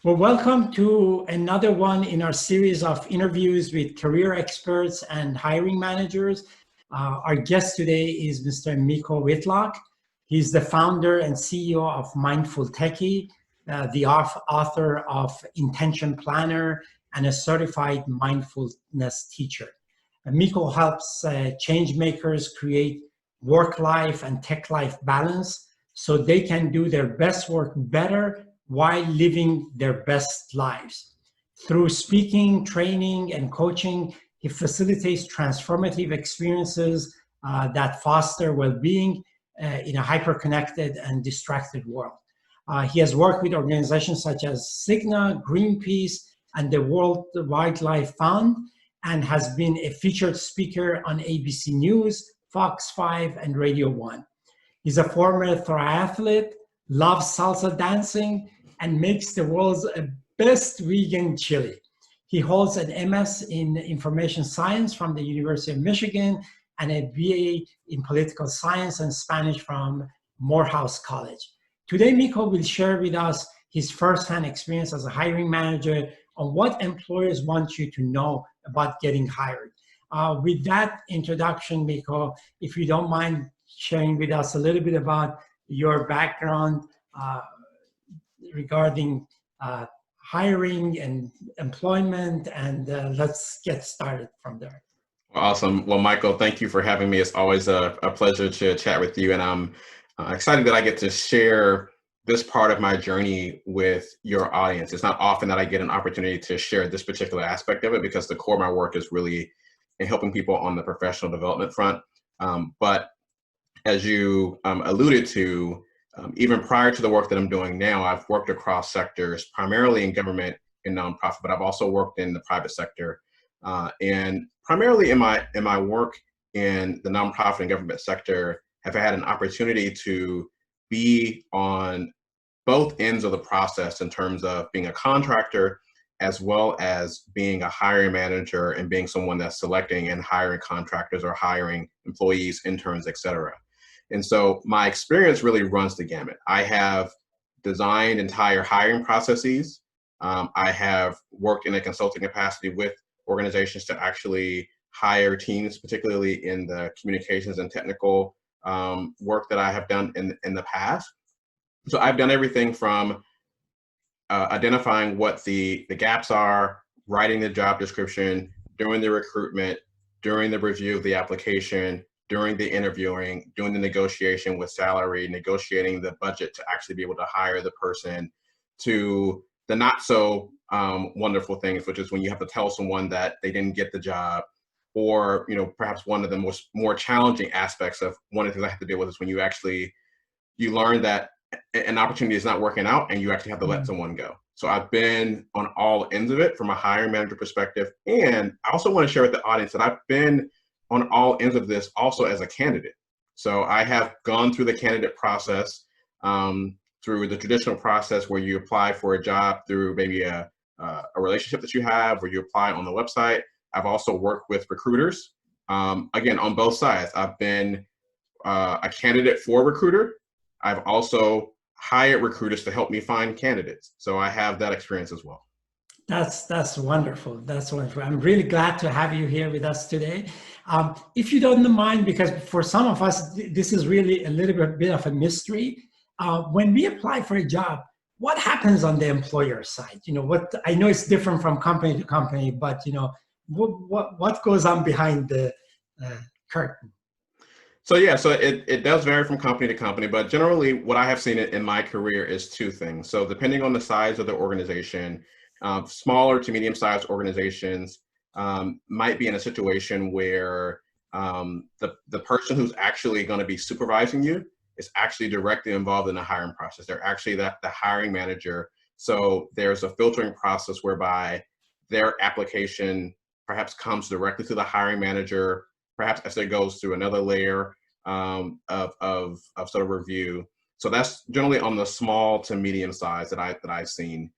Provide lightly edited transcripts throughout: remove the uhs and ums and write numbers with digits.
Well, welcome to another one in our series of interviews with career experts and hiring managers. Our guest today is Mr. Miko Whitlock. He's the founder and CEO of Mindful Techie, the author of Intention Planner, and a certified mindfulness teacher. Miko helps change makers create work-life and tech-life balance so they can do their best work better while living their best lives. Through speaking, training, and coaching, he facilitates transformative experiences that foster well-being in a hyper-connected and distracted world. He has worked with organizations such as Cigna, Greenpeace, and the World Wildlife Fund, and has been a featured speaker on ABC News, Fox 5, and Radio 1. He's a former triathlete, loves salsa dancing, and makes the world's best vegan chili. He holds an MS in information science from the University of Michigan and a BA in political science and Spanish from Morehouse College. Today, Miko will share with us his firsthand experience as a hiring manager on what employers want you to know about getting hired. With that introduction, Miko, if you don't mind sharing with us a little bit about your background, regarding hiring and employment, and let's get started from there. Awesome. Well, Michael, thank you for having me. It's always a pleasure to chat with you, and I'm excited that I get to share this part of my journey with your audience. It's not often that I get an opportunity to share this particular aspect of it because the core of my work is really in helping people on the professional development front. But as you alluded to, even prior to the work that I'm doing now, I've worked across sectors, primarily in government and nonprofit, but I've also worked in the private sector. And primarily in my work in the nonprofit and government sector, have had an opportunity to be on both ends of the process in terms of being a contractor, as well as being a hiring manager and being someone that's selecting and hiring contractors or hiring employees, interns, et cetera. And so my experience really runs the gamut. I have designed entire hiring processes. I have worked in a consulting capacity with organizations to actually hire teams, particularly in the communications and technical work that I have done in the past. So I've done everything from identifying what the gaps are, writing the job description, doing the recruitment, during the review of the application, during the interviewing, doing the negotiation with salary, negotiating the budget to actually be able to hire the person, to the not so wonderful things, which is when you have to tell someone that they didn't get the job, or perhaps one of the more challenging aspects of one of the things I have to deal with is when you learn that an opportunity is not working out and you actually have to let someone go. So I've been on all ends of it from a hiring manager perspective. And I also want to share with the audience that I've been on all ends of this also as a candidate. So I have gone through the candidate process, through the traditional process where you apply for a job through maybe a relationship that you have, where you apply on the website. I've also worked with recruiters, again, on both sides. I've been a candidate for a recruiter. I've also hired recruiters to help me find candidates. So I have that experience as well. That's wonderful. That's wonderful. I'm really glad to have you here with us today. If you don't mind, because for some of us, this is really a little bit of a mystery. When we apply for a job, what happens on the employer side? What I know it's different from company to company, but what goes on behind the curtain? So yeah, so it does vary from company to company, but generally what I have seen in my career is two things. So depending on the size of the organization, smaller to medium-sized organizations might be in a situation where the person who's actually going to be supervising you is actually directly involved in the hiring process. They're actually the hiring manager. So there's a filtering process whereby their application perhaps comes directly to the hiring manager, perhaps as it goes through another layer of sort of review. So that's generally on the small to medium size that I've seen.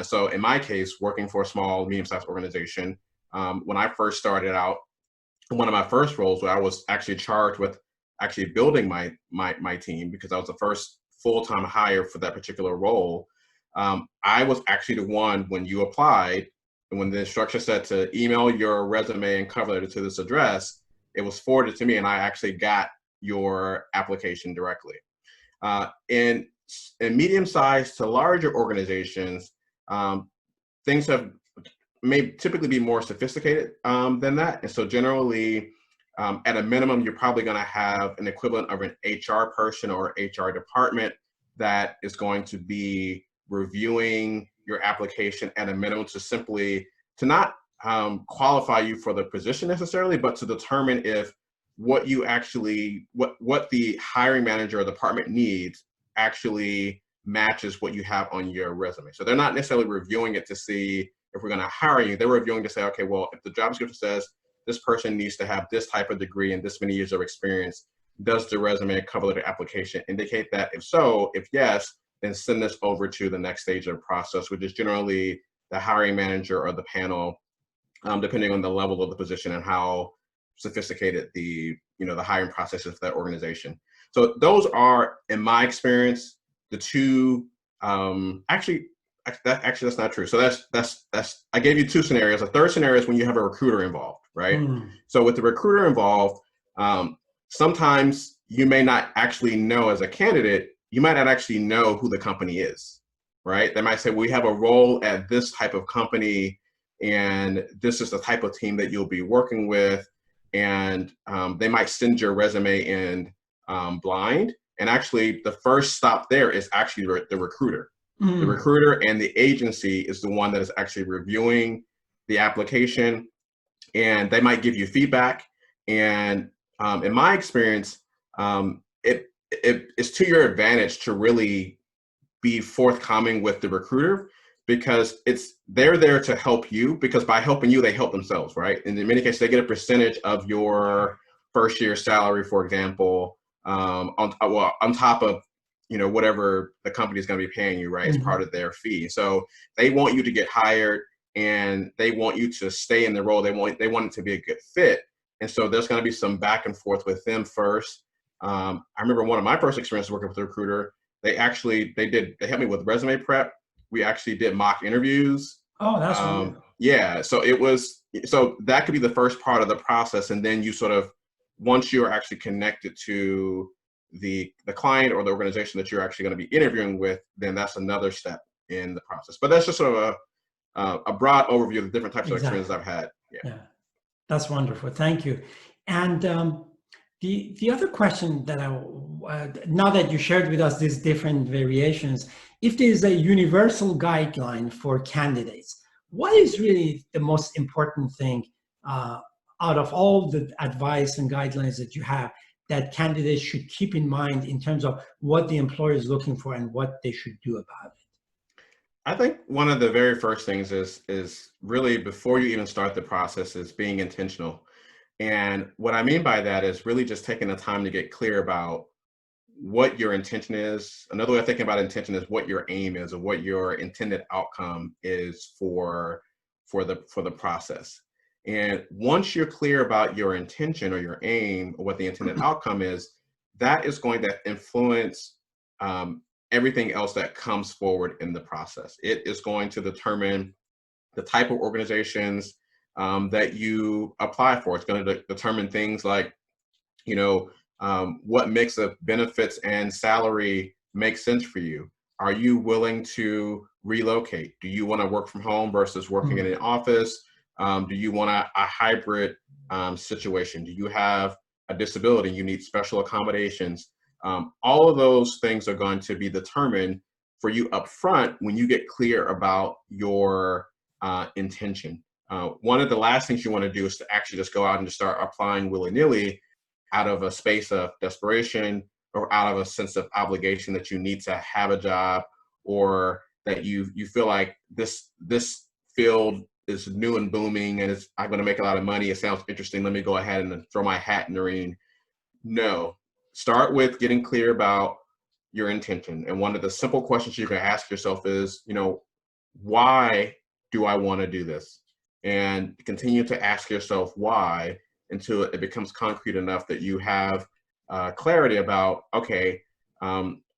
So in my case, working for a small, medium-sized organization, when I first started out, one of my first roles where I was actually charged with actually building my team, because I was the first full-time hire for that particular role. I was actually the one when you applied, and when the instructor said to email your resume and cover letter to this address, it was forwarded to me, and I actually got your application directly. In medium-sized to larger organizations, things have may typically be more sophisticated than that. And so generally, at a minimum, you're probably going to have an equivalent of an HR person or HR department that is going to be reviewing your application at a minimum to not qualify you for the position necessarily, but to determine if what the hiring manager or department needs actually matches what you have on your resume. So they're not necessarily reviewing it to see if we're going to hire you. They're reviewing to say, okay, well, if the job description says this person needs to have this type of degree and this many years of experience, does the resume cover letter application indicate that? If so, if yes, then send this over to the next stage of the process, which is generally the hiring manager or the panel, depending on the level of the position and how sophisticated the hiring process is for that organization. So those are, in my experience, the two. Actually, that's not true. So that's I gave you two scenarios. A third scenario is when you have a recruiter involved, right? So with the recruiter involved, sometimes you may not actually know as a candidate, you might not actually know who the company is, right? They might say, we have a role at this type of company, and this is the type of team that you'll be working with. And they might send your resume in blind. And actually, the first stop there is actually the recruiter. The recruiter and the agency is the one that is actually reviewing the application, and they might give you feedback. And in my experience, it's to your advantage to really be forthcoming with the recruiter, because they're there to help you, because by helping you, they help themselves, right? And in many cases, they get a percentage of your first year salary, for example, on top of whatever the company is going to be paying you, right? As part of their fee. So they want you to get hired, and they want you to stay in the role. They want it to be a good fit. And so there's going to be some back and forth with them first. I remember one of my first experiences working with a recruiter. They helped me with resume prep. We actually did mock interviews. Oh, that's wonderful. Yeah. So that could be the first part of the process. And then you sort of, once you're actually connected to the client or the organization that you're actually going to be interviewing with, then that's another step in the process. But that's just sort of a broad overview of the different types of experiences I've had. Yeah, that's wonderful. Thank you. And the other question that now that you shared with us these different variations, if there is a universal guideline for candidates, what is really the most important thing out of all the advice and guidelines that you have that candidates should keep in mind in terms of what the employer is looking for and what they should do about it? I think one of the very first things is really, before you even start the process, is being intentional. And what I mean by that is really just taking the time to get clear about what your intention is. Another way of thinking about intention is what your aim is, or what your intended outcome is for the process. And once you're clear about your intention or your aim, or what the intended outcome is, that is going to influence everything else that comes forward in the process. It is going to determine the type of organizations that you apply for. It's going to determine things like, what mix of benefits and salary makes sense for you. Are you willing to relocate? Do you want to work from home versus working in an office? Do you want a hybrid situation? Do you have a disability? You need special accommodations? All of those things are going to be determined for you up front when you get clear about your intention. One of the last things you want to do is to actually just go out and just start applying willy-nilly out of a space of desperation, or out of a sense of obligation that you need to have a job, or that you feel like this field is new and booming and I'm going to make a lot of money. It sounds interesting. Let me go ahead and throw my hat in the ring. No, start with getting clear about your intention. And one of the simple questions you can ask yourself is, why do I want to do this? And continue to ask yourself why until it becomes concrete enough that you have clarity about, okay,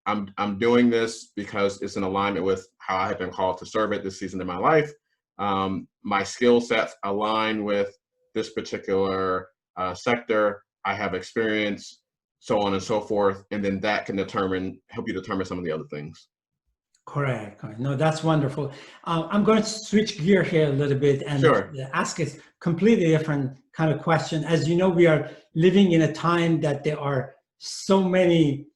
I'm doing this because it's in alignment with how I have been called to serve at this season in my life. My skill sets align with this particular sector. I have experience, so on and so forth, and then that can help you determine some of the other things. Correct. No, that's wonderful. I'm going to switch gear here a little bit and Sure. ask a completely different kind of question. As you know, we are living in a time that there are so many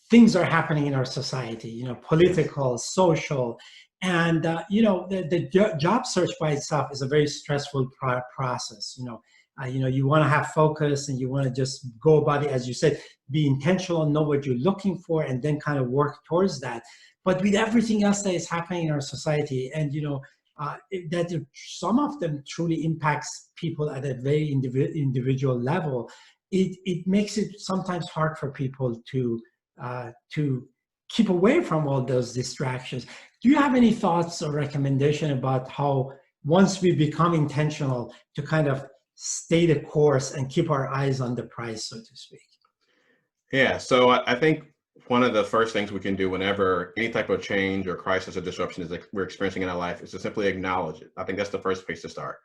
things are happening in our society, Yes. political, social, and, the job search by itself is a very stressful process. You want to have focus and you want to just go about it, as you said, be intentional, know what you're looking for, and then kind of work towards that. But with everything else that is happening in our society, and some of them truly impacts people at a very individual level, it makes it sometimes hard for people to keep away from all those distractions. Do you have any thoughts or recommendation about how, once we become intentional, to kind of stay the course and keep our eyes on the prize, so to speak? Yeah, so I think one of the first things we can do whenever any type of change or crisis or disruption is we're experiencing in our life is to simply acknowledge it. I think that's the first place to start,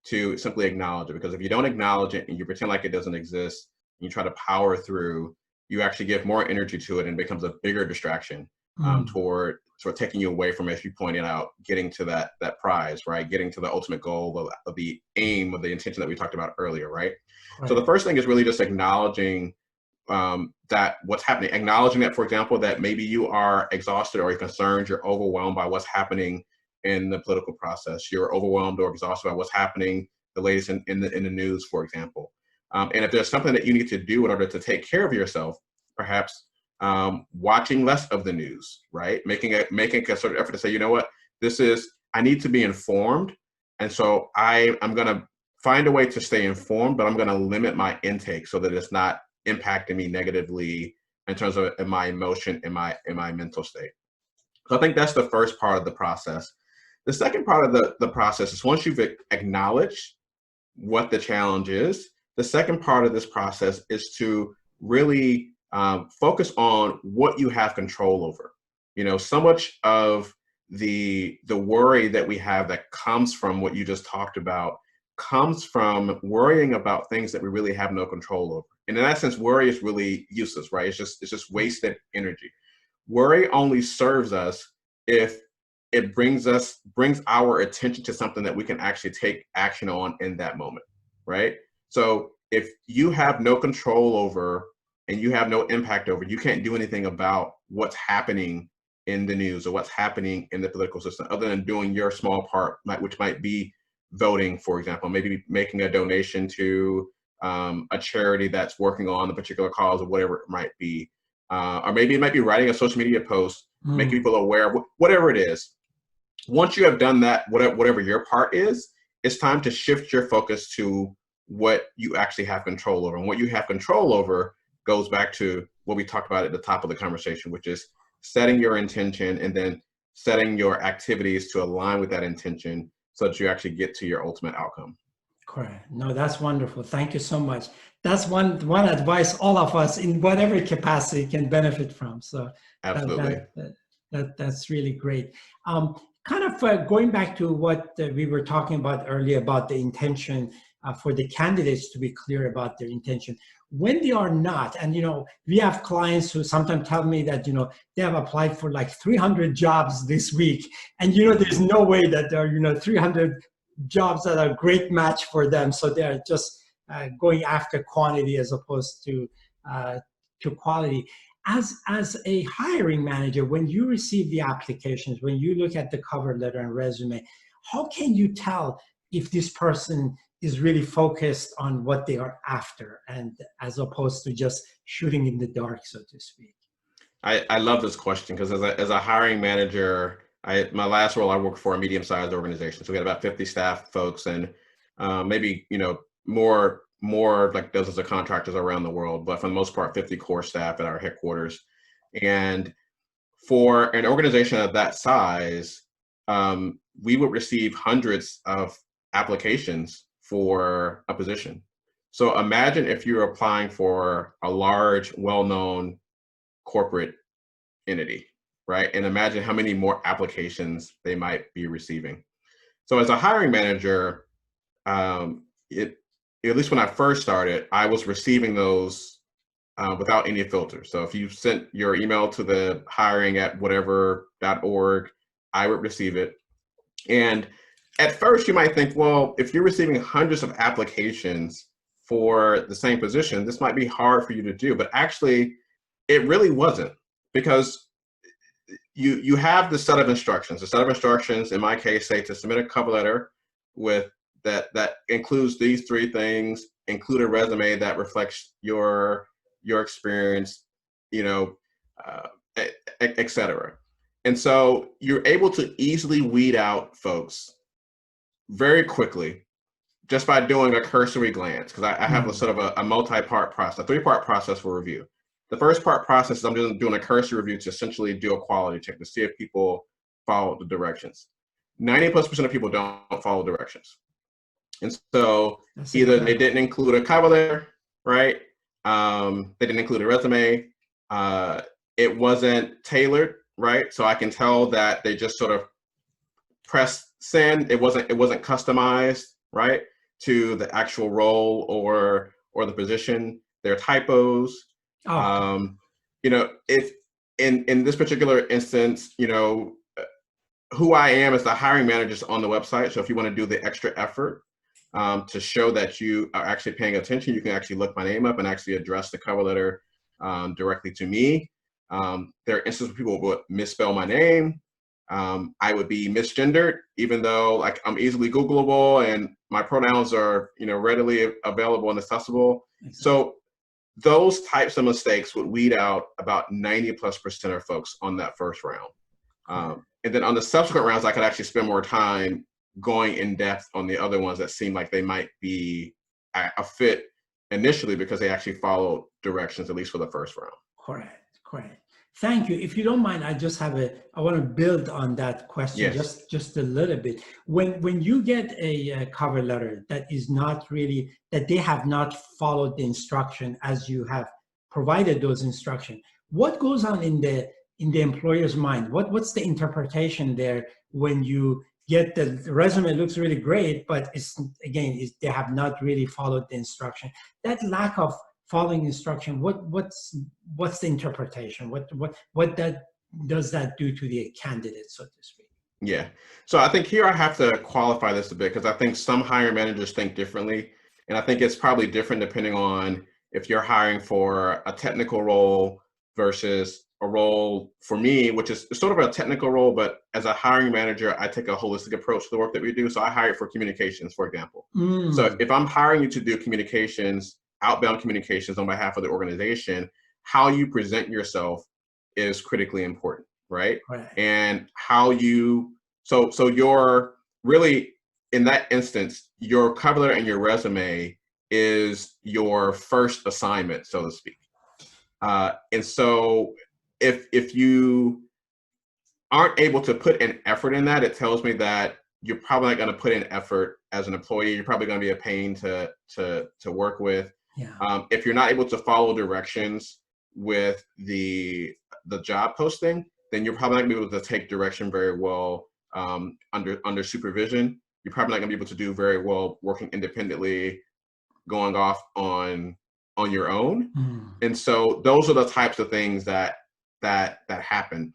to simply acknowledge it. Because if you don't acknowledge it and you pretend like it doesn't exist, and you try to power through, you actually give more energy to it and it becomes a bigger distraction Mm, toward sort of taking you away from, as you pointed out, getting to that prize, right? Getting to the ultimate goal of the aim of the intention that we talked about earlier, right? So the correct. first thing is really just acknowledging that what's happening, acknowledging that, for example, that maybe you are exhausted or you're concerned, you're overwhelmed by what's happening in the political process, you're overwhelmed or exhausted by what's happening, the latest in the news, for example. And if there's something that you need to do in order to take care of yourself, perhaps watching less of the news, right? Making a concerted effort to say, you know what, I need to be informed. And so I'm going to find a way to stay informed, but I'm going to limit my intake so that it's not impacting me negatively in terms of in my emotion, in my mental state. So I think that's the first part of the process. The second part of the process is, once you've acknowledged what the challenge is, the second part of this process is to really focus on what you have control over. So much of the worry that we have that comes from what you just talked about comes from worrying about things that we really have no control over. And in that sense, worry is really useless, right? It's just wasted energy. Worry only serves us if it brings our attention to something that we can actually take action on in that moment, right? So if you have no control over and you have no impact over, you can't do anything about what's happening in the news or what's happening in the political system, other than doing your small part, which might be voting, for example, maybe making a donation to a charity that's working on a particular cause or whatever it might be. Or maybe it might be writing a social media post, making Mm, people aware, whatever it is. Once you have done that, whatever your part is, it's time to shift your focus to what you actually have control over. And what you have control over goes back to what we talked about at the top of the conversation, which is setting your intention and then setting your activities to align with that intention so that you actually get to your ultimate outcome. correct. No, that's wonderful. Thank you so much. That's one advice all of us in whatever capacity can benefit from. So that, Absolutely. that's really great. Kind of going back to what we were talking about earlier about the intention, for the candidates to be clear about their intention when they are not. And we have clients who sometimes tell me that they have applied for like 300 jobs this week, and there's no way that there are 300 jobs that are a great match for them. So they're just going after quantity as opposed to quality. As a hiring manager, when you receive the applications, when you look at the cover letter and resume, how can you tell if this person is really focused on what they are after, and as opposed to just shooting in the dark, so to speak? I love this question because as a hiring manager, my last role, I worked for a medium-sized organization. So we had about 50 staff folks, and maybe more like dozens of contractors around the world, but for the most part, 50 core staff at our headquarters. And for an organization of that size, we would receive hundreds of applications for a position. So imagine if you're applying for a large, well-known corporate entity, right? And imagine how many more applications they might be receiving. So as a hiring manager, it at least when I first started, I was receiving those without any filter. So if you sent your email to the hiring at whatever.org, I would receive it. And at first you might think, well, if you're receiving hundreds of applications for the same position, this might be hard for you to do. But actually, it really wasn't, because you have the set of instructions. The set of instructions, in my case, say to submit a cover letter with that includes these three things, include a resume that reflects your experience, you know, et cetera. And so you're able to easily weed out folks very quickly just by doing a cursory glance, because I have a sort of a multi-part process, a three-part process for review. The first part process is I'm just doing a cursory review to essentially do a quality check to see if people follow the directions. 90+% of people don't follow directions. And so either they didn't include a cover letter, right? They didn't include a resume. It wasn't tailored, right? So I can tell that they just sort of pressed send. It wasn't customized, right, to the actual role or the position. There are typos. You know, if in this particular instance, you know, who I am as the hiring manager is on the website. So if you want to do the extra effort to show that you are actually paying attention, you can actually look my name up and actually address the cover letter directly to me. There are instances where people would misspell my name. I would be misgendered, even though like I'm easily Googleable and my pronouns are, you know, readily available and accessible. Exactly. So those types of mistakes would weed out about 90+% of folks on that first round. And then on the subsequent rounds, I could actually spend more time going in depth on the other ones that seem like they might be a fit initially because they actually followed directions, at least for the first round. Correct. Thank you. If you don't mind, I want to build on that question. Yes. just a little bit. When you get a cover letter that is not really, that they have not followed the instruction as you have provided those instructions, what goes on in the employer's mind? What's the interpretation there when you get the resume looks really great, but they have not really followed the instruction? That lack of following instruction, what's the interpretation? What does that do to the candidate, so to speak? Yeah. So I think here I have to qualify this a bit, because I think some hiring managers think differently. And I think it's probably different depending on if you're hiring for a technical role versus a role for me, which is sort of a technical role, but as a hiring manager, I take a holistic approach to the work that we do. So I hire for communications, for example. So if I'm hiring you to do communications, outbound communications on behalf of the organization, how you present yourself is critically important, right? And how you, so you're really, in that instance, your cover letter and your resume is your first assignment, so to speak. And so if you aren't able to put an effort in that, it tells me that you're probably not going to put in effort as an employee. You're probably going to be a pain to work with. Yeah. If you're not able to follow directions with the job posting, then you're probably not going to be able to take direction very well under supervision. You're probably not going to be able to do very well working independently, going off on your own. And so those are the types of things that happen.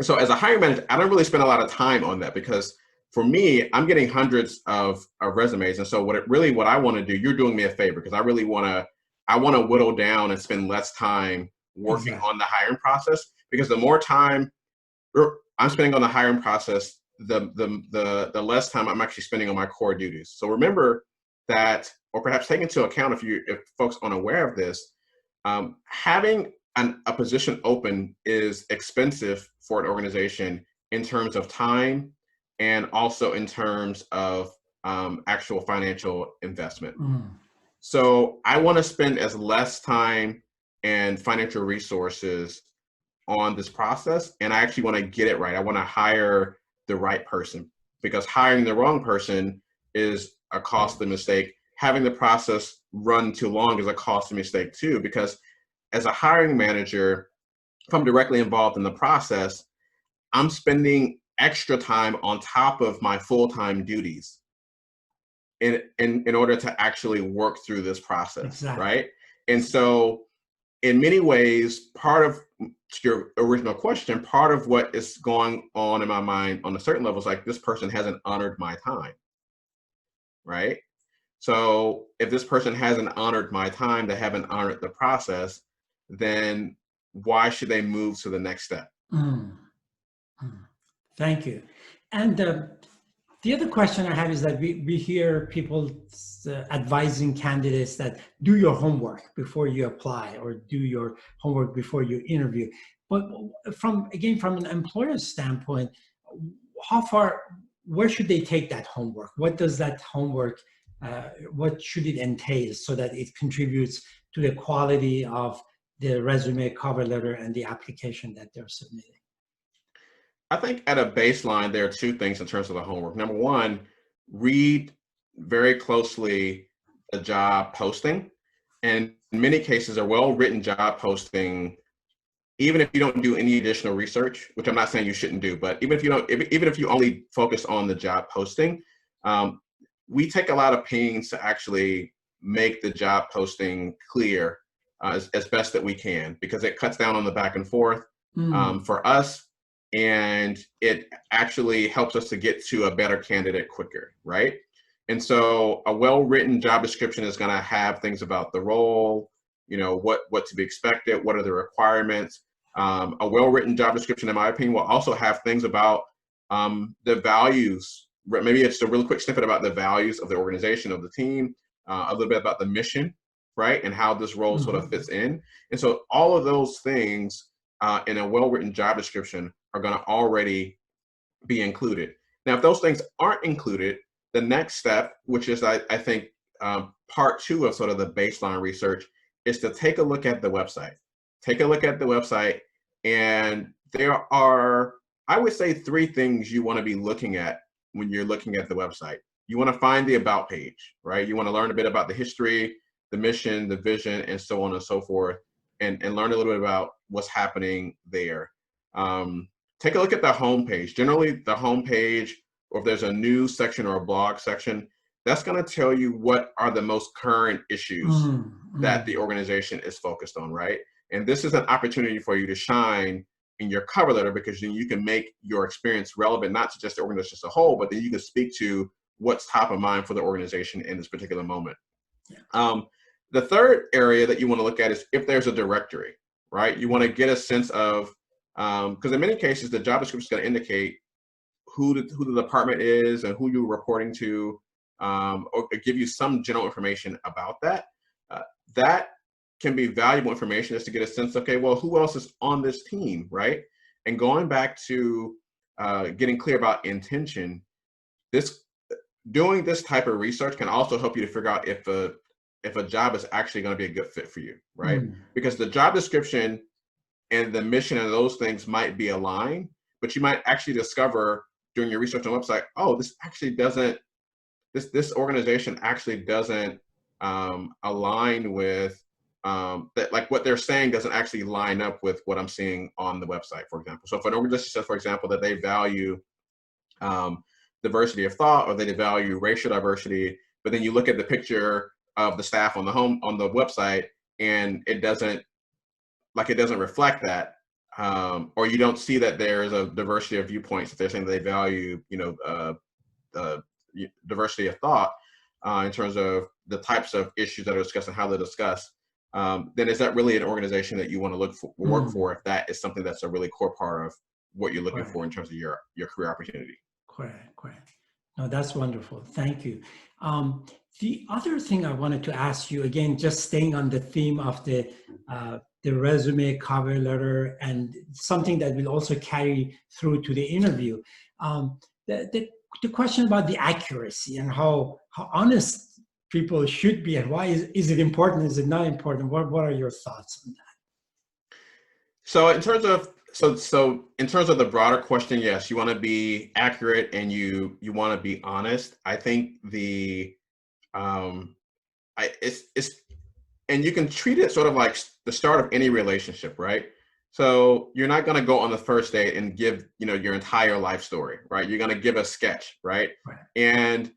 So as a hiring manager, I don't really spend a lot of time on that, because for me, I'm getting hundreds of resumes. And so what I want to do, you're doing me a favor, because I really want to whittle down and spend less time working on the hiring process, because the more time I'm spending on the hiring process, the less time I'm actually spending on my core duties. So remember that, or perhaps take into account if folks aren't aware of this, having a position open is expensive for an organization in terms of time and also in terms of actual financial investment. So I want to spend as less time and financial resources on this process, and I actually want to get it right. I want to hire the right person, because hiring the wrong person is a costly mistake. Having the process run too long is a costly mistake too, because as a hiring manager, if I'm directly involved in the process, I'm spending extra time on top of my full-time duties in order to actually work through this process, Exactly. right? And so in many ways, part of your original question, part of what is going on in my mind on a certain level is like, this person hasn't honored my time, right? So if this person hasn't honored my time, they haven't honored the process, then why should they move to the next step? Mm, mm. Thank you. And the other question I have is that we hear people advising candidates that do your homework before you apply or do your homework before you interview. But from an employer's standpoint, how far, where should they take that homework? What does that homework, what should it entail so that it contributes to the quality of the resume, cover letter, and the application that they're submitting? I think at a baseline, there are two things in terms of the homework. Number one, read very closely a job posting. And in many cases, a well-written job posting, even if you don't do any additional research, which I'm not saying you shouldn't do, but even if you don't, even if you only focus on the job posting, we take a lot of pains to actually make the job posting clear as best that we can, because it cuts down on the back and forth Mm, for us, and it actually helps us to get to a better candidate quicker, right? And so a well-written job description is going to have things about the role, what to be expected, what are the requirements. A well-written job description, in my opinion, will also have things about the values. Maybe it's a really quick snippet about the values of the organization, of the team, a little bit about the mission, right, and how this role sort of mhm. fits in. And so all of those things in a well-written job description are going to already be included. Now, if those things aren't included, the next step, which is I think part two of sort of the baseline research, is to take a look at the website. Take a look at the website, and there are, I would say, three things you want to be looking at when you're looking at the website. You want to find the about page, right? You want to learn a bit about the history, the mission, the vision, and so on and so forth, and learn a little bit about what's happening there. Take a look at the homepage. Generally, the homepage, or if there's a news section or a blog section, that's going to tell you what are the most current issues Mm, that mm. the organization is focused on, right? And this is an opportunity for you to shine in your cover letter, because then you can make your experience relevant, not to just the organization as a whole, but then you can speak to what's top of mind for the organization in this particular moment. Yeah. The third area that you want to look at is if there's a directory, right? You want to get a sense of, because in many cases, the job description is going to indicate who the department is and who you're reporting to, or give you some general information about that. That can be valuable information just to get a sense, okay, well, who else is on this team, right? And going back to getting clear about intention, doing this type of research can also help you to figure out if a job is actually going to be a good fit for you, right? Mm, Because the job description and the mission and those things might be aligned, but you might actually discover during your research on the website, oh, this organization actually doesn't align with that, like what they're saying doesn't actually line up with what I'm seeing on the website, for example. So if an organization says, for example, that they value um, diversity of thought, or they value racial diversity, but then you look at the picture of the staff on the website, and it doesn't reflect that, or you don't see that there is a diversity of viewpoints. If they're saying that they value, uh, diversity of thought in terms of the types of issues that are discussed and how they're discussed, then is that really an organization that you want to work mm. for, if that is something that's a really core part of what you're looking Correct, for in terms of your career opportunity? correct. No, that's wonderful. Thank you. The other thing I wanted to ask you, again, just staying on the theme of the resume, cover letter, and something that will also carry through to the interview. Um, the question about the accuracy and how honest people should be, and why is it important? Is it not important? What are your thoughts on that? So in terms of the broader question, yes, you want to be accurate and you want to be honest. I think um, it's and you can treat it sort of like the start of any relationship, right? So you're not going to go on the first date and give, your entire life story, right? You're going to give a sketch, right? Right. And,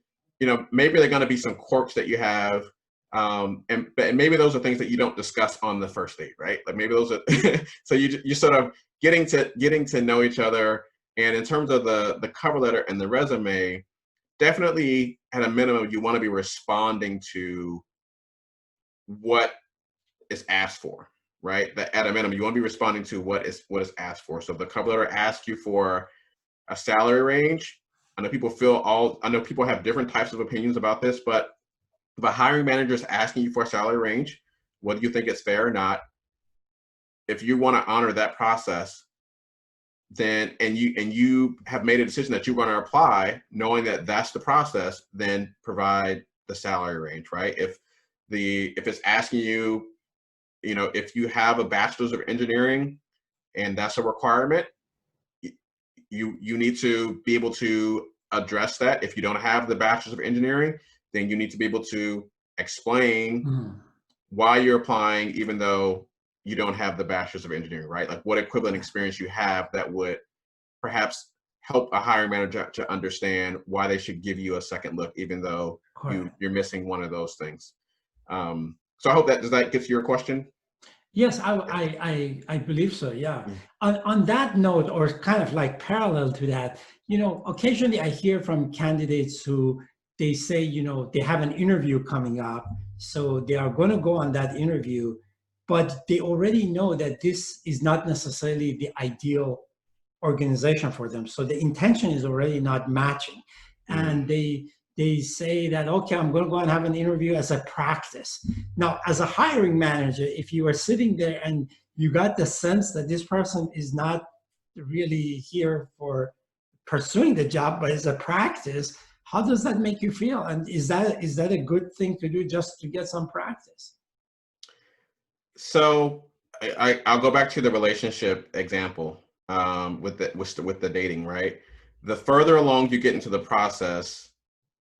maybe there are going to be some quirks that you have. And maybe those are things that you don't discuss on the first date, right? Like maybe those are, so you sort of getting to know each other. And in terms of the cover letter and the resume, definitely at a minimum, you want to be responding to what is asked for, right? That at a minimum, you want to be responding to what is asked for. So if the cover letter asks you for a salary range, I know people have different types of opinions about this, but if a hiring manager is asking you for a salary range, whether you think it's fair or not, if you want to honor that process, then and you have made a decision that you want to apply, knowing that that's the process, then provide the salary range, right? If it's asking you, if you have a bachelor's of engineering and that's a requirement, you need to be able to address that. If you don't have the bachelor's of engineering, then you need to be able to explain why you're applying, even though you don't have the bachelor's of engineering, right? Like what equivalent experience you have that would perhaps help a hiring manager to understand why they should give you a second look, even though you're missing one of those things. So I hope does that get to your question? Yes, I believe so. Yeah. On that note, or kind of like parallel to that, occasionally I hear from candidates who they say, they have an interview coming up, so they are going to go on that interview, but they already know that this is not necessarily the ideal organization for them. So the intention is already not matching, and they say that, okay, I'm going to go and have an interview as a practice. Now, as a hiring manager, if you are sitting there and you got the sense that this person is not really here for pursuing the job, but as a practice, how does that make you feel? And is that a good thing to do, just to get some practice? So I'll go back to the relationship example with the dating, right? The further along you get into the process,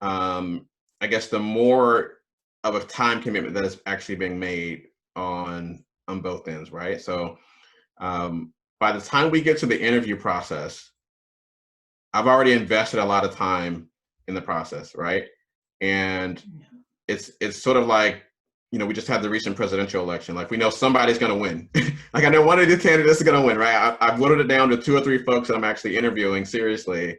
I guess the more of a time commitment that is actually being made on both ends, right? So by the time we get to the interview process, I've already invested a lot of time in the process, right? And it's sort of like, we just had the recent presidential election. Like we know somebody's going to win. Like I know one of the candidates is going to win, right? I've whittled it down to 2 or 3 folks that I'm actually interviewing seriously.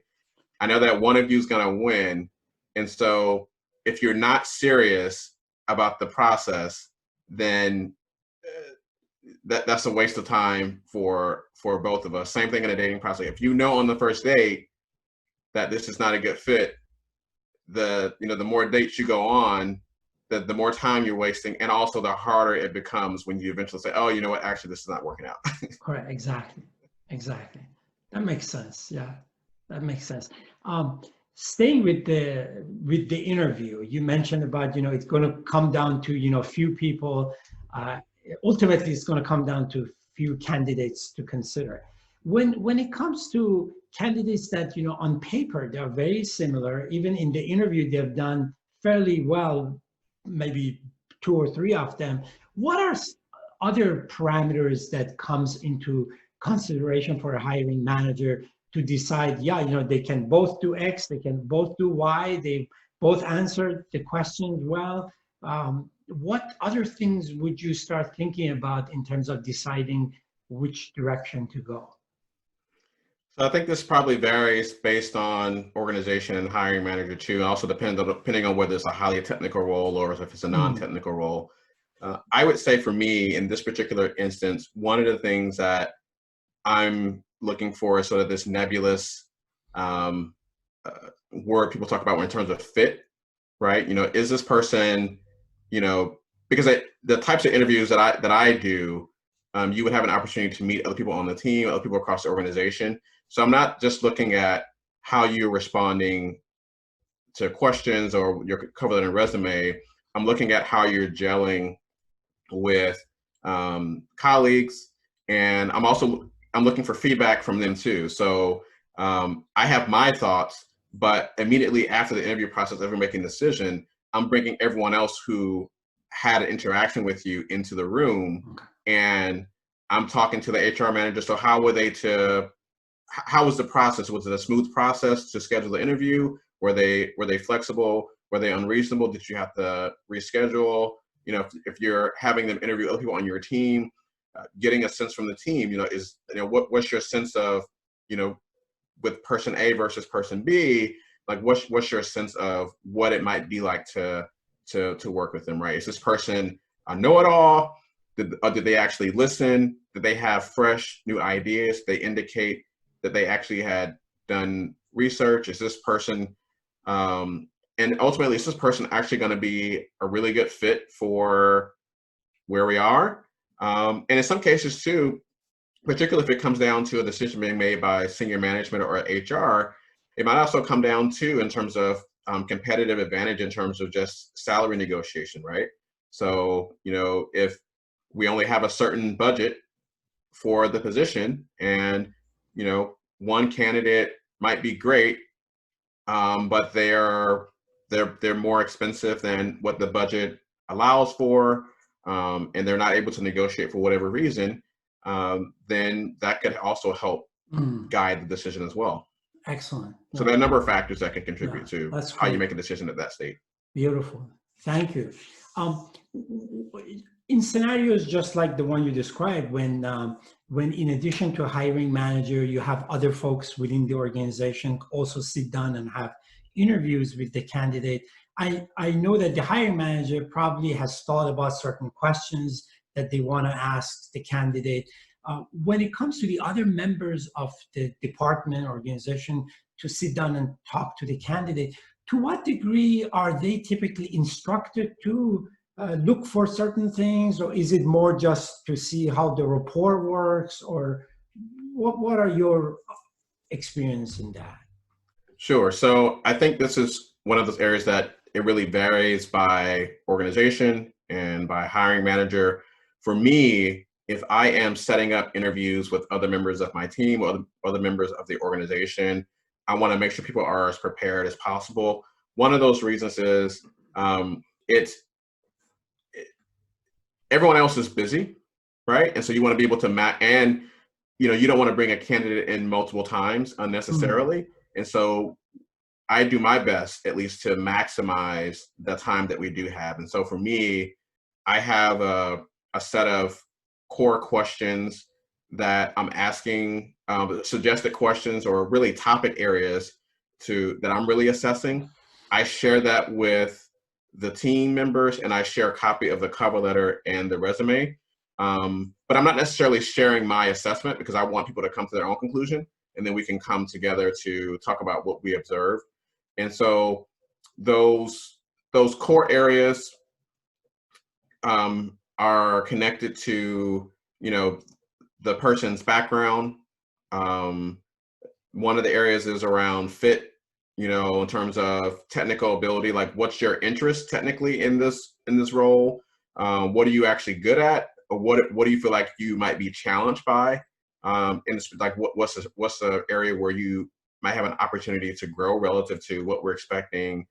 I know that one of you is going to win. And so if you're not serious about the process, then that's a waste of time for both of us. Same thing in a dating process. If you know on the first date that this is not a good fit, the more dates you go on, the more time you're wasting, and also the harder it becomes when you eventually say, oh, you know what, actually this is not working out. Correct. Exactly. That makes sense. Yeah, that makes sense. Staying with the interview, you mentioned about, it's going to come down to, few people. Ultimately, it's going to come down to few candidates to consider. When it comes to candidates that, on paper, they're very similar, even in the interview, they've done fairly well, maybe 2 or 3 of them. What are other parameters that comes into consideration for a hiring manager to decide, they can both do X, they can both do Y, they both answered the questions well? What other things would you start thinking about in terms of deciding which direction to go? So I think this probably varies based on organization and hiring manager too. And also depending on whether it's a highly technical role or if it's a non-technical role. I would say for me in this particular instance, one of the things that I'm looking for is sort of this nebulous word people talk about in terms of fit, right? Is this person, because the types of interviews that I do, you would have an opportunity to meet other people on the team, other people across the organization. So I'm not just looking at how you're responding to questions or your cover letter and resume. I'm looking at how you're gelling with colleagues, and I'm looking for feedback from them too. So I have my thoughts, but immediately after the interview process, after making a decision, I'm bringing everyone else who had an interaction with you into the room, and I'm talking to the HR manager. So how was the process? Was it a smooth process to schedule the interview? Were they flexible? Were they unreasonable? Did you have to reschedule? You know, if you're having them interview other people on your team, getting a sense from the team, what's your sense of, with person A versus person B, like what's your sense of what it might be like to work with them, right? Is this person a know-it-all? Did they actually listen? Did they have fresh new ideas? They indicate that they actually had done research. Is this person, and ultimately, is this person actually going to be a really good fit for where we are? And in some cases too, particularly if it comes down to a decision being made by senior management or HR, it might also come down to in terms of competitive advantage in terms of just salary negotiation, right? So, if we only have a certain budget for the position and, one candidate might be great, but they're more expensive than what the budget allows for, and they're not able to negotiate for whatever reason, then that could also help guide the decision as well. Excellent. So there are a number of factors that can contribute to that's how you great. make a decision at that state. Beautiful. Thank you. In scenarios just like the one you described, when in addition to a hiring manager, you have other folks within the organization also sit down and have interviews with the candidate, I know that the hiring manager probably has thought about certain questions that they want to ask the candidate. When it comes to the other members of the department or organization to sit down and talk to the candidate, to what degree are they typically instructed to look for certain things, or is it more just to see how the rapport works, or what are your experience in that? Sure. So I think this is one of those areas that it really varies by organization and by hiring manager. For me, if I am setting up interviews with other members of my team or other members of the organization, I want to make sure people are as prepared as possible. One of those reasons is everyone else is busy, right? And so you want to be able to and you don't want to bring a candidate in multiple times unnecessarily. And so I do my best, at least, to maximize the time that we do have. And so for me, I have a set of core questions that I'm asking, suggested questions or really topic areas that I'm really assessing. I share that with the team members, and I share a copy of the cover letter and the resume. But I'm not necessarily sharing my assessment because I want people to come to their own conclusion, and then we can come together to talk about what we observe. And so those core areas are connected to, the person's background. One of the areas is around fit, in terms of technical ability, like what's your interest technically in this role? What are you actually good at? Or what do you feel like you might be challenged by? And it's like what's the area where you might have an opportunity to grow relative to what we're expecting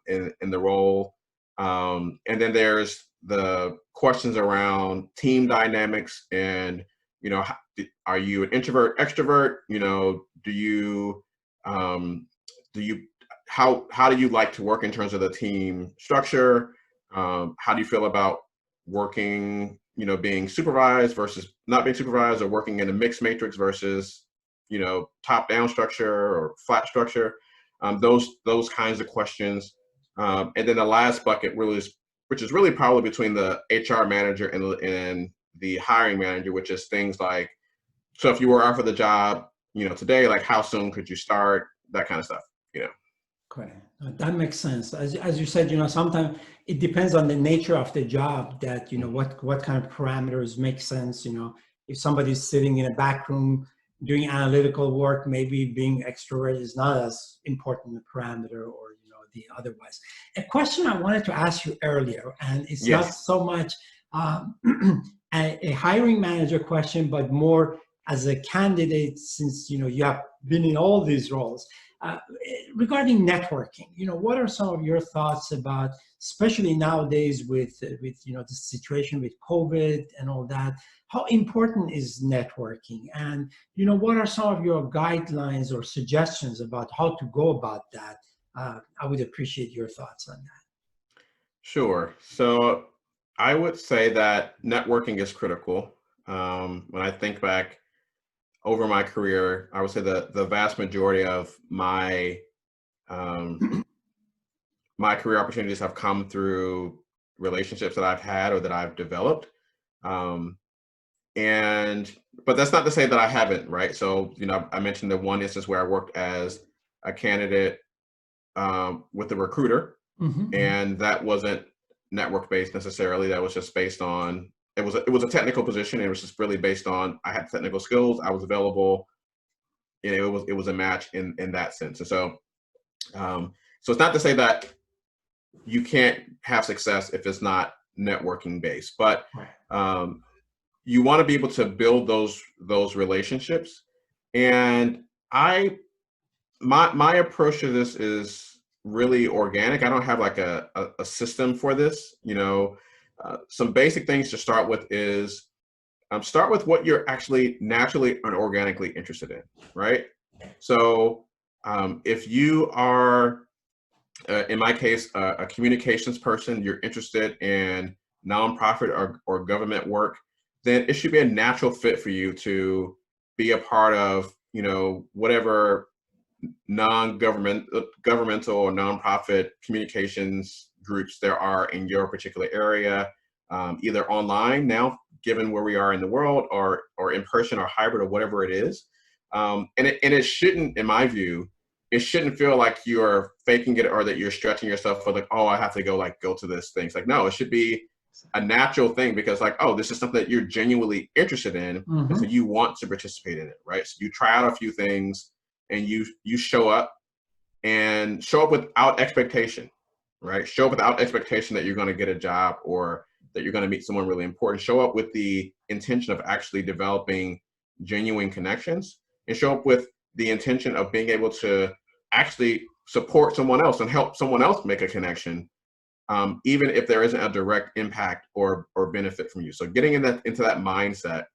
in the role. And then there's the questions around team dynamics and, are you an introvert, extrovert? How do you like to work in terms of the team structure? How do you feel about working, being supervised versus not being supervised, or working in a mixed matrix versus, top-down structure or flat structure? Those kinds of questions. And then the last bucket which is really probably between the HR manager and the hiring manager, which is things like, so if you were offered the job, today, like how soon could you start? That kind of stuff, Okay, that makes sense. As you said, sometimes it depends on the nature of the job that, what kind of parameters make sense. If somebody's sitting in a back room doing analytical work, maybe being extrovert is not as important a parameter, or, the otherwise. A question I wanted to ask you earlier, and it's Yes. not so much a hiring manager question, but more as a candidate, since, you have been in all these roles. Regarding networking, what are some of your thoughts about, especially nowadays with the situation with COVID and all that? How important is networking? And what are some of your guidelines or suggestions about how to go about that? I would appreciate your thoughts on that. Sure. So I would say that networking is critical. When I think back over my career, I would say that the vast majority of my career opportunities have come through relationships that I've had or that I've developed. Um, but that's not to say that I haven't, right? So, I mentioned the one instance where I worked as a candidate with a recruiter, Mm-hmm. and that wasn't network based necessarily. That was just based on it was a technical position. It was just really based on I had technical skills, I was available, and it was a match in that sense. And so it's not to say that you can't have success if it's not networking based, but Right. you want to be able to build those relationships. And my approach to this is really organic. I don't have like a system for this. Some basic things to start with is start with what you're actually naturally and organically interested in, right? So if you are in my case, a communications person, you're interested in nonprofit or government work, then it should be a natural fit for you to be a part of, whatever governmental or nonprofit communications groups there are in your particular area, either online now, given where we are in the world, or in person or hybrid or whatever it is. And it shouldn't, in my view, it shouldn't feel like you're faking it or that you're stretching yourself for like, oh, I have to go to this thing. It's like, no, it should be a natural thing because like, oh, this is something that you're genuinely interested in. Mm-hmm. And so you want to participate in it, right? So you try out a few things and you show up without expectation, right? Show up without expectation that you're going to get a job or that you're going to meet someone really important. Show up with the intention of actually developing genuine connections, and show up with the intention of being able to actually support someone else and help someone else make a connection, even if there isn't a direct impact or benefit from you. So getting into that mindset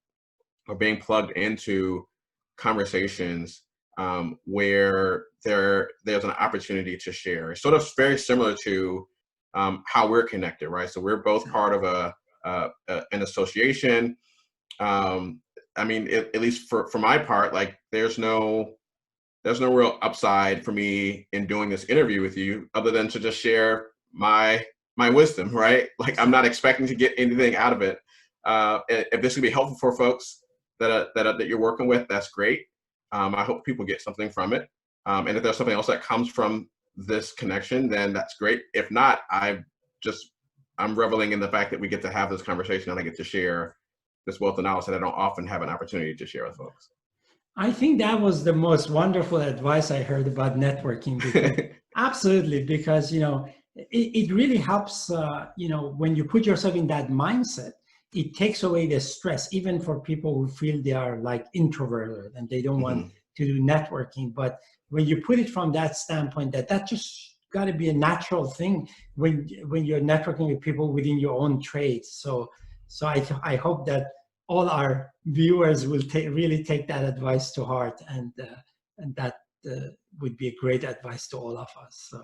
of being plugged into conversations where there's an opportunity to share. It's sort of very similar to how we're connected, right? So we're both part of an association. I mean, at least for my part, like there's no real upside for me in doing this interview with you other than to just share my wisdom, right? Like I'm not expecting to get anything out of it. If this can be helpful for folks that you're working with, that's great. I hope people get something from it. And if there's something else that comes from this connection, then that's great. If not, I'm reveling in the fact that we get to have this conversation and I get to share this wealth of knowledge that I don't often have an opportunity to share with folks. I think that was the most wonderful advice I heard about networking. Because, absolutely, because it really helps. When you put yourself in that mindset, it takes away the stress, even for people who feel they are like introverted and they don't want to do networking. But when you put it from that standpoint, that just got to be a natural thing when you're networking with people within your own trade. So I hope that all our viewers will really take that advice to heart, and that would be a great advice to all of us. So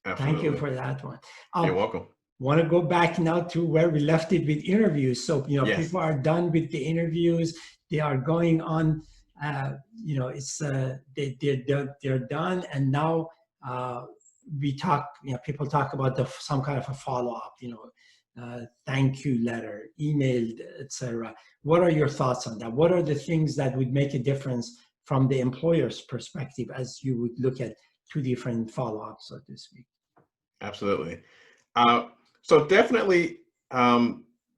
Absolutely. Thank you for that one. You're welcome. Want to go back now to where we left it with interviews. So Yes. People are done with the interviews. They are going on. It's they're done, and now we talk. People talk about some kind of a follow up. Thank you letter, emailed, etc. What are your thoughts on that? What are the things that would make a difference from the employer's perspective as you would look at two different follow-ups, so to speak? Absolutely. So definitely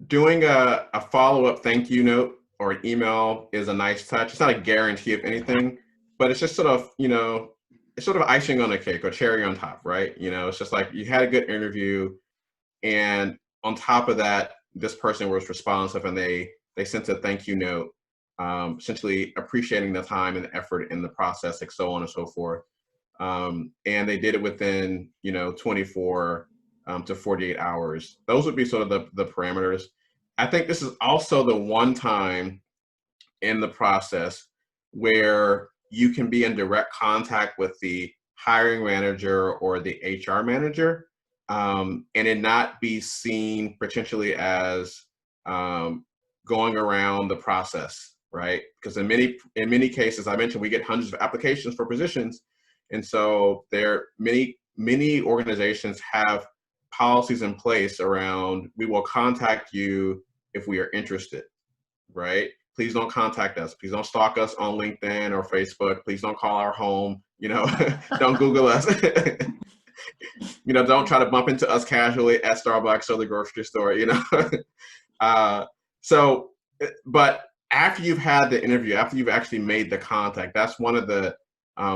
doing a follow-up thank you note or an email is a nice touch. It's not a guarantee of anything, but it's just sort of, it's sort of icing on the cake or cherry on top, right? It's just like you had a good interview, and on top of that, this person was responsive and they sent a thank you note, essentially appreciating the time and the effort in the process, like so on and so forth. and they did it within 24 to 48 hours. Those would be sort of the parameters. I think this is also the one time in the process where you can be in direct contact with the hiring manager or the HR manager, and it not be seen potentially as going around the process, right? Because in many cases, I mentioned we get hundreds of applications for positions, and so many organizations have policies in place around, we will contact you if we are interested, right? Please don't contact us. Please don't stalk us on LinkedIn or Facebook. Please don't call our home. Don't Google us. Don't try to bump into us casually at Starbucks or the grocery store. So, but after you've had the interview, after you've actually made the contact, that's one of the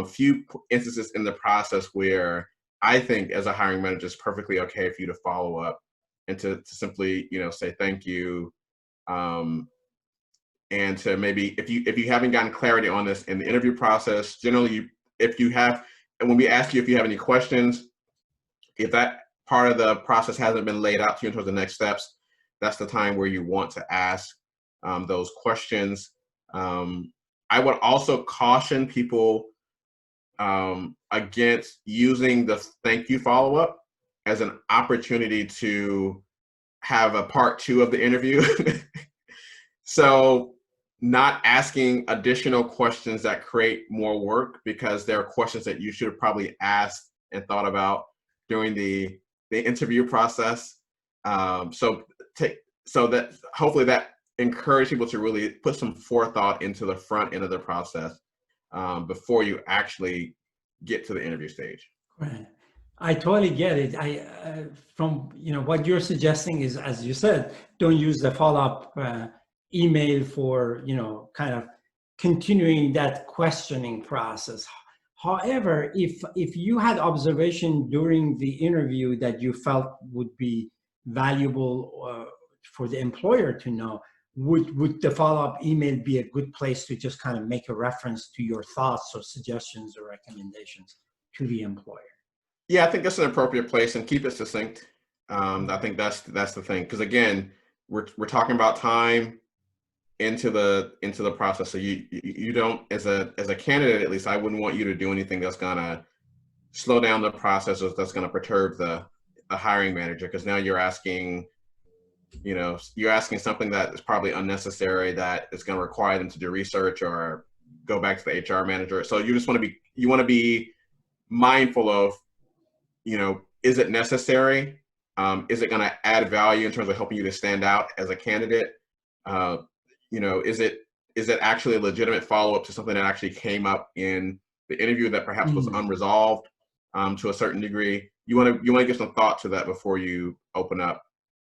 few instances in the process where I think as a hiring manager, it's perfectly okay for you to follow up and to simply, say thank you. And to maybe, if you haven't gotten clarity on this in the interview process, generally and when we ask you if you have any questions, if that part of the process hasn't been laid out to you in terms of the next steps, that's the time where you want to ask those questions. I would also caution people against using the thank you follow-up as an opportunity to have a part 2 of the interview. So not asking additional questions that create more work, because there are questions that you should have probably asked and thought about during the interview process. So that hopefully that encourage people to really put some forethought into the front end of the process before you actually get to the interview stage. Right. I totally get it. From what you're suggesting is, as you said, don't use the follow-up email for kind of continuing that questioning process. However, if you had observation during the interview that you felt would be valuable for the employer to know, would the follow-up email be a good place to just kind of make a reference to your thoughts or suggestions or recommendations to the employer? Yeah, I think that's an appropriate place, and keep it succinct. I think that's the thing, because again, we're talking about time into the process. So you don't, as a candidate, at least I wouldn't want you to do anything that's gonna slow down the process or that's gonna perturb the hiring manager, because now you're asking something that is probably unnecessary, that is going to require them to do research or go back to the HR manager. So you just want to be mindful of, is it necessary? Is it going to add value in terms of helping you to stand out as a candidate? Is it actually a legitimate follow-up to something that actually came up in the interview that perhaps was unresolved to a certain degree? You want to give some thought to that before you open up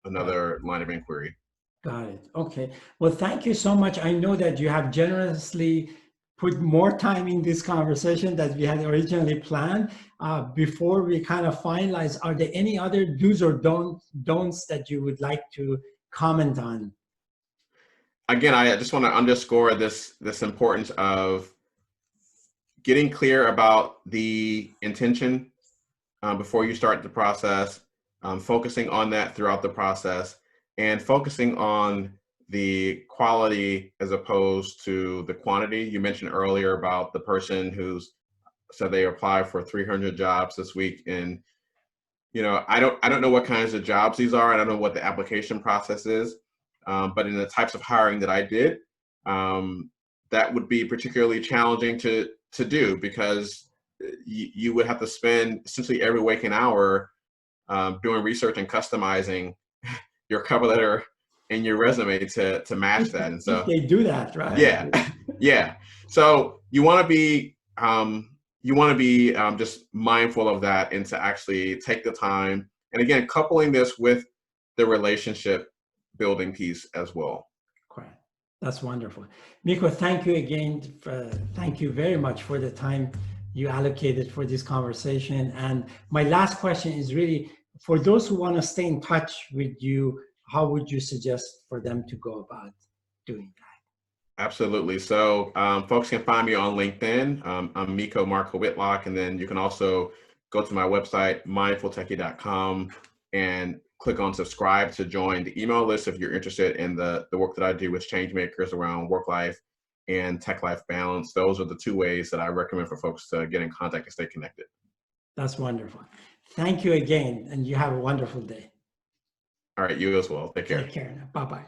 another line of inquiry. Got it. Okay. Well, thank you so much. I know that you have generously put more time in this conversation than we had originally planned. Before we kind of finalize, are there any other do's or don'ts that you would like to comment on? Again, I just want to underscore this importance of getting clear about the intention before you start the process, focusing on that throughout the process, and focusing on the quality as opposed to the quantity. You mentioned earlier about the person who's said they applied for 300 jobs this week, and I don't know what kinds of jobs these are. I don't know what the application process is, but in the types of hiring that I did, that would be particularly challenging to do, because you would have to spend essentially every waking hour doing research and customizing your cover letter and your resume to match that. And so they do that, right? Yeah. So you want to be just mindful of that, and to actually take the time. And again, coupling this with the relationship building piece as well. Correct. That's wonderful. Miko, thank you again. Thank you very much for the time you allocated for this conversation. And my last question is really, for those who want to stay in touch with you, how would you suggest for them to go about doing that? Absolutely. So folks can find me on LinkedIn. I'm Miko Marco Whitlock. And then you can also go to my website, mindfultechie.com, and click on subscribe to join the email list if you're interested in the work that I do with change makers around work life and tech life balance. Those are the two ways that I recommend for folks to get in contact and stay connected. That's wonderful. Thank you again, and you have a wonderful day. All right, you as well. Take care. Take care now. Bye-bye.